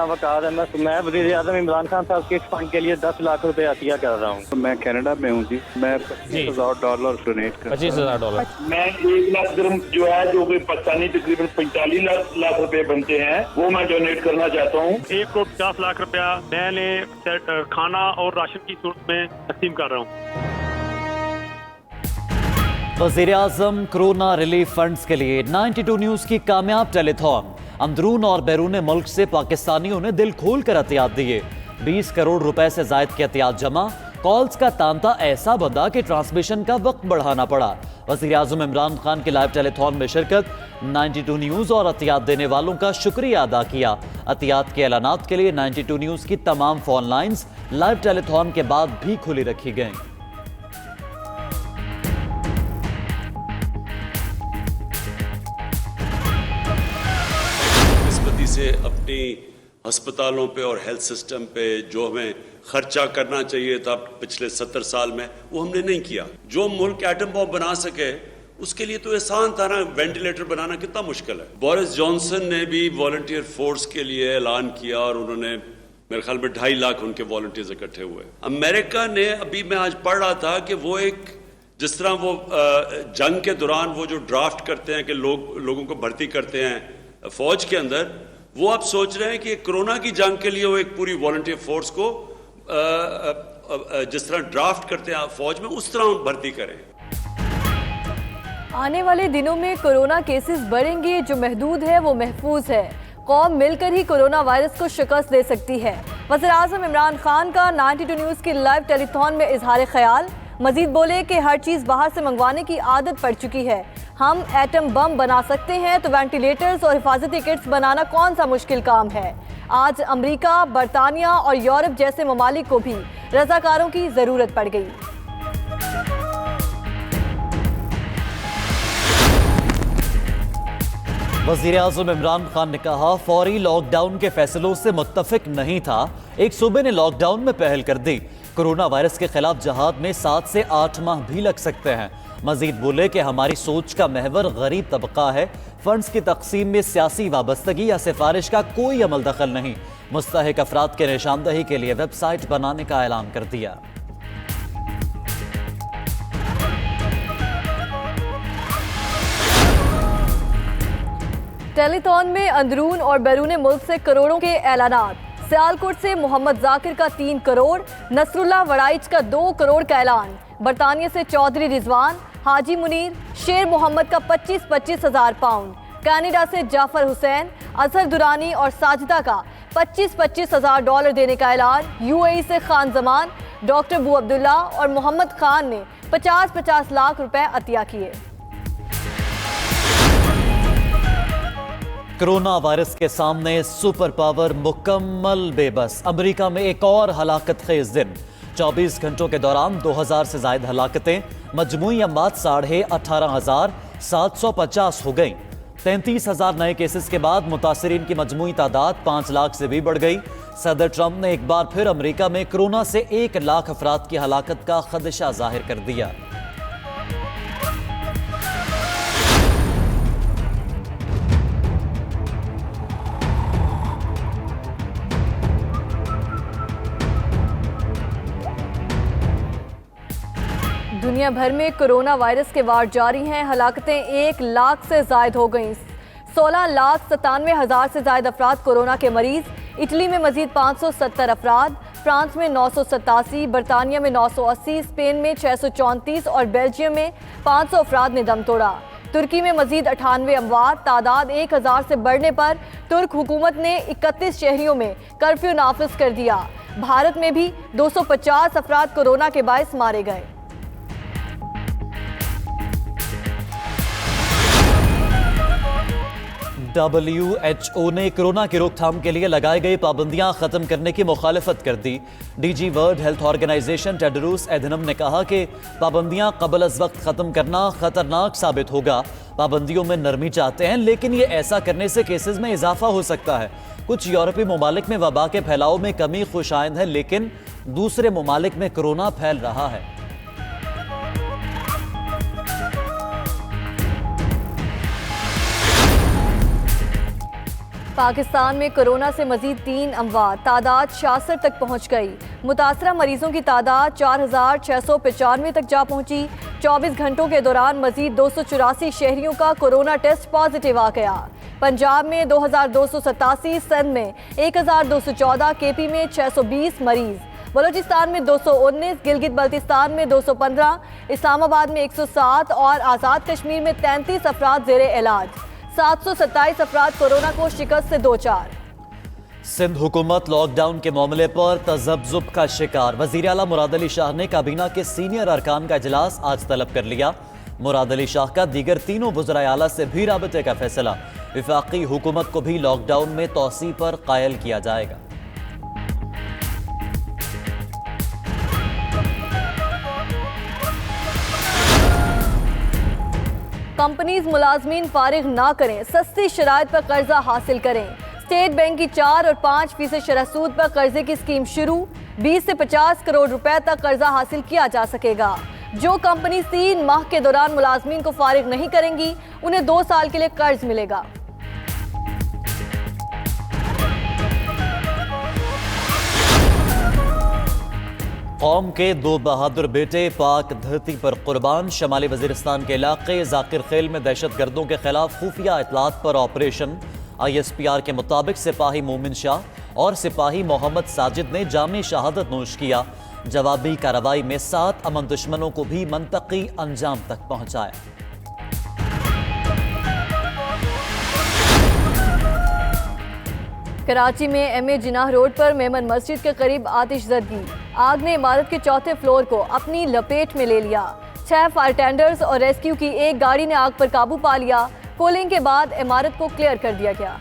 नाम वकार है। मैं वज़ीर आज़म इमरान खान साहब के फंड के लिए 10 लाख रुपए अतिया कर रहा हूँ। तो मैं कनाडा में हूँ जी, मैं $25,000 डोनेट कर $25,000। मैं 1 लाख दिरहम जो है, जो कि पाकिस्तानी तकरीबन 45 लाख रुपए बनते हैं, वो मैं डोनेट करना चाहता हूँ। 1 करोड़ 50 लाख रुपया मैंने खाना और राशन की सूरत में तकसीम कर रहा हूँ। वज़ीर आज़म कोरोना रिलीफ फंड्स के लिए 92 न्यूज़ की कामयाब टेलीथॉन। अंदरून और बैरून मुल्क से पाकिस्तानियों ने दिल खोल कर एहतियात दिए। 20 करोड़ रुपए से जायद की एहतियात जमा। कॉल्स का तांता ऐसा बंधा कि ट्रांसमिशन का वक्त बढ़ाना पड़ा। वज़ीर आज़म इमरान खान की लाइव टेलीथॉन में शिरकत। 92 न्यूज़ और एहतियात देने वालों का शुक्रिया अदा किया। एहतियात के ऐलानात के लिए 92 न्यूज़ की तमाम फोन लाइन्स लाइव टेलीथॉन के बाद भी खुली रखी गईं। से अपनी अस्पतालों पे और हेल्थ सिस्टम पे जो हमें खर्चा करना चाहिए था पिछले 70 साल में, वो हमने नहीं किया। जो मुल्क एटम बॉम्ब बना सके उसके लिए तो आसान था ना, वेंटिलेटर बनाना कितना मुश्किल है। बोरिस जॉनसन ने भी वॉलंटियर फोर्स के लिए ऐलान किया और उन्होंने मेरे ख्याल में 2.5 लाख उनके वॉलंटियर्स इकट्ठे हुए। अमेरिका ने, अभी मैं आज पढ़ रहा था कि वो एक, जिस तरह वो जंग के दौरान वो जो ड्राफ्ट करते हैं कि लोगों को भर्ती करते हैं फौज के अंदर, वो आप सोच रहे हैं कि कोरोना की जंग के लिए वो एक पूरी वॉलंटियर फोर्स को जिस तरह ड्राफ्ट करते हैं फौज में, उस तरह भर्ती करें। आने वाले दिनों में कोरोना केसेस बढ़ेंगे, जो महदूद है वो महफूज है। कौम मिलकर ही कोरोना वायरस को शिकस्त दे सकती है। वज़ीर आज़म इमरान खान का 92 न्यूज़ की लाइव टेलीथॉन में इजहार ख्याल। मजीद बोले कि हर चीज़ बाहर से मंगवाने की आदत पड़ चुकी है। हम एटम बम बना सकते हैं तो वेंटिलेटर्स और हिफाजती किट्स बनाना कौन सा मुश्किल काम है। आज अमेरिका, बरतानिया और यूरोप जैसे ममालिक को भी रजाकारों की ज़रूरत पड़ गई। वज़ीर आज़म इमरान खान ने कहा, फौरी लॉकडाउन के फैसलों से मुत्तफिक नहीं था। एक सूबे ने लॉकडाउन में पहल कर दी। कोरोना वायरस के खिलाफ जहाद में 7 से 8 माह भी लग सकते हैं। मजीद बोले कि हमारी सोच का महवर गरीब तबका है। फंड्स की तकसीम में सियासी वाबस्तगी या सिफारिश का कोई अमल दखल नहीं। मुस्तहिक अफराद के निशानदही के लिए वेबसाइट बनाने का ऐलान कर दिया। टेलीथॉन में अंदरून और बैरून मुल्क से करोड़ों के ऐलानात। सियालकोट से मोहम्मद जाकिर का 3 करोड़, नसरुल्लाह वड़ाइच का 2 करोड़ का ऐलान। बरतानिया से चौधरी रिजवान, हाजी मुनीर, शेर मोहम्मद का 25-25 हज़ार पाउंड। कनाडा से जाफर हुसैन, अजहर दुरानी और साजिदा का 25-25 हज़ार डॉलर देने का ऐलान। यूएई से खान जमान, डॉक्टर बू अब्दुल्ला और मोहम्मद खान ने 50-50 लाख रुपए अतिया किए। कोरोना वायरस के सामने सुपर पावर मुकम्मल बेबस। अमेरिका में एक और हलाकत खेज दिन। 24 घंटों के दौरान 2000 से ज्यादा हलाकतें, मजमूई अमवात 18,750 हो गई। 33,000 नए केसेस के बाद मुतासरीन की मजमूई तादाद 5 लाख से भी बढ़ गई। सदर ट्रंप ने एक बार फिर अमेरिका में कोरोना से 1 लाख अफराद की हलाकत का खदशा जाहिर कर दिया। दुनिया भर में कोरोना वायरस के वार जारी हैं। हलाकतें 1 लाख से जायद हो गईं। 16,97,000 से ज्यादा अफराद कोरोना के मरीज। इटली में मजीद 570 अफराद, फ्रांस में 987, बरतानिया में 980, स्पेन में 634 और बेल्जियम में 500 अफराद ने दम तोड़ा। तुर्की में मजीद 98 अमवात। तादाद 1000 से बढ़ने पर तुर्क हुकूमत ने 31 शहरियों में कर्फ्यू नाफिज कर दिया। भारत में भी 250 अफराद कोरोना के बायस मारे गए। WHO ने कोरोना की रोकथाम के लिए लगाई गई पाबंदियां खत्म करने की मुखालफत कर दी। DG World Health Organization Tedros Adhanom ने कहा कि पाबंदियां कबल अज वक्त खत्म करना खतरनाक साबित होगा। पाबंदियों में नरमी चाहते हैं, लेकिन ये ऐसा करने से केसेस में इजाफा हो सकता है। कुछ यूरोपीय ममालिक में वबा के फैलाव में कमी खुशाइंद है, लेकिन दूसरे ममालिक में कोरोना फैल रहा है। पाकिस्तान में कोरोना से मजीद 3 अमवात, तादाद 66 तक पहुंच गई। मुतासरा मरीजों की तादाद 4695 तक जा पहुंची। 24 घंटों के दौरान मजीद 284 शहरियों का कोरोना टेस्ट पॉजिटिव आ गया। पंजाब में 2287, सिंध में 1214, केपी में 620 मरीज, बलूचिस्तान में 219, गिलगित बल्तिस्तान में 215, इस्लामाबाद में 107 और आज़ाद कश्मीर में 33 अफराद जेरे इलाज। 727 अफराद कोरोना को शिकस्त से दो चार। सिंध हुकूमत लॉकडाउन के मामले पर तजब्जुब का शिकार। वज़ीर आला मुराद अली शाह ने काबीना के सीनियर अरकान का इजलास आज तलब कर लिया। मुराद अली शाह का दीगर तीनों वज़राए आला से भी राबते का फैसला। वफाकी हुकूमत को भी लॉकडाउन में तोसी पर कायल किया जाएगा। कंपनीज मुलाजमीन फारिग ना करें, सस्ती शराइत पर कर्जा हासिल करें। स्टेट बैंक की 4 और 5% शरह सूद पर कर्जे की स्कीम शुरू। 20 से 50 करोड़ रुपए तक कर्जा हासिल किया जा सकेगा। जो कंपनी 3 माह के दौरान मुलाजमीन को फारिग नहीं करेंगी, उन्हें 2 साल के लिए कर्ज मिलेगा। कौम के 2 बहादुर बेटे पाक धरती पर कुर्बान। शमाली वजीरिस्तान के इलाके जाकिर खेल में दहशत गर्दों के खिलाफ खुफिया इतलात पर ऑपरेशन। ISPR के मुताबिक सिपाही मोमिन शाह और सिपाही मोहम्मद साजिद ने जामे शहादत नोश किया। जवाबी कार्रवाई में 7 अमन दुश्मनों को भी मंतकी अंजाम तक पहुंचाया। कराची में MA जिनाह रोड पर मेमन मस्जिद के करीब आतिशज़दगी। आग ने इमारत के 4थे फ्लोर को अपनी लपेट में ले लिया। 6 फायर टेंडर्स और रेस्क्यू की एक गाड़ी ने आग पर काबू पा लिया। कोलिंग के बाद इमारत को क्लियर कर दिया गया।